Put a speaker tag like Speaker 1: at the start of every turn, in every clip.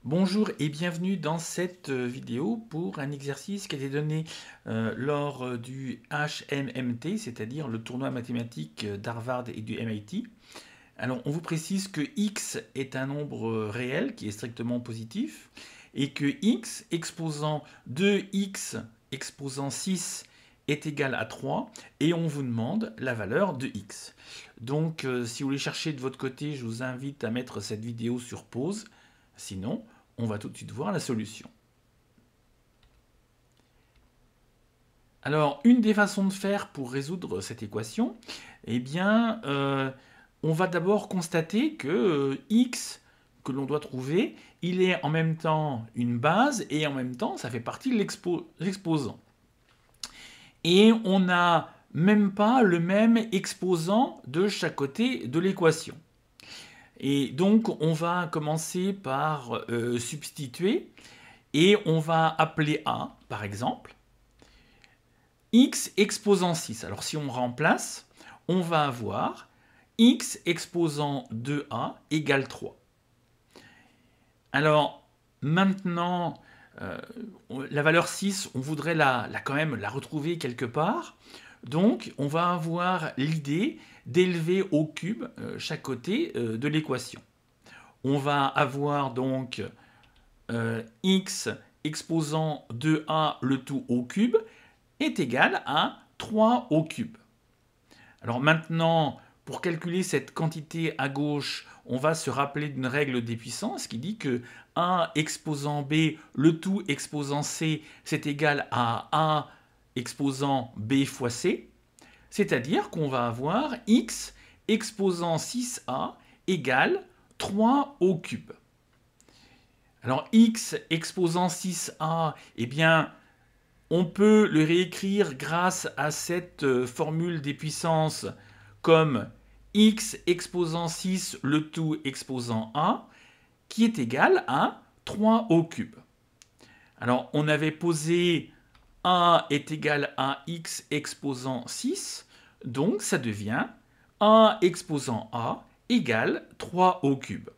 Speaker 1: Bonjour et bienvenue dans cette vidéo pour un exercice qui a été donné lors du HMMT, c'est-à-dire le tournoi mathématique d'Harvard et du MIT. Alors on vous précise que x est un nombre réel qui est strictement positif et que x exposant 2x exposant 6 est égal à 3 et on vous demande la valeur de x. Donc si vous voulez chercher de votre côté, je vous invite à mettre cette vidéo sur pause. Sinon, on va tout de suite voir la solution. Alors, une des façons de faire pour résoudre cette équation, eh bien, on va d'abord constater que x que l'on doit trouver, il est en même temps une base et en même temps, ça fait partie de l'exposant. Et on n'a même pas le même exposant de chaque côté de l'équation. Et donc, on va commencer par substituer et on va appeler A, par exemple, x exposant 6. Alors, si on remplace, on va avoir x exposant 2a égale 3. Alors, maintenant, la valeur 6, on voudrait quand même la retrouver quelque part. Donc, on va avoir l'idée d'élever au cube chaque côté de l'équation. On va avoir donc x exposant 2a le tout au cube est égal à 3 au cube. Alors maintenant, pour calculer cette quantité à gauche, on va se rappeler d'une règle des puissances qui dit que a exposant b, le tout exposant c, c'est égal à a exposant b fois c. C'est-à-dire qu'on va avoir x exposant 6a égale 3 au cube. Alors x exposant 6a, eh bien, on peut le réécrire grâce à cette formule des puissances comme x exposant 6, le tout exposant a, qui est égal à 3 au cube. Alors, on avait posé a est égal à x exposant 6, donc ça devient a exposant a égale 3 au cube.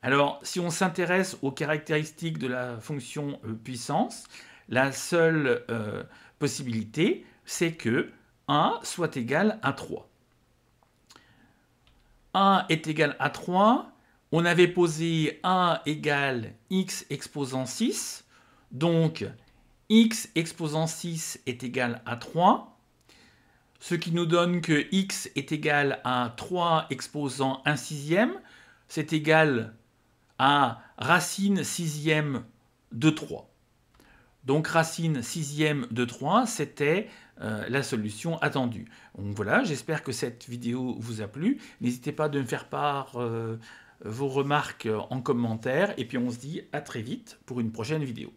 Speaker 1: Alors, si on s'intéresse aux caractéristiques de la fonction puissance, la seule possibilité, c'est que a soit égal à 3. A est égal à 3. On avait posé a égale x exposant 6. Donc, x exposant 6 est égal à 3. Ce qui nous donne que x est égal à 3 exposant 1 sixième. C'est égal à racine sixième de 3. Donc racine sixième de 3, c'était la solution attendue. Donc voilà, j'espère que cette vidéo vous a plu. N'hésitez pas de me faire part vos remarques en commentaire. Et puis on se dit à très vite pour une prochaine vidéo.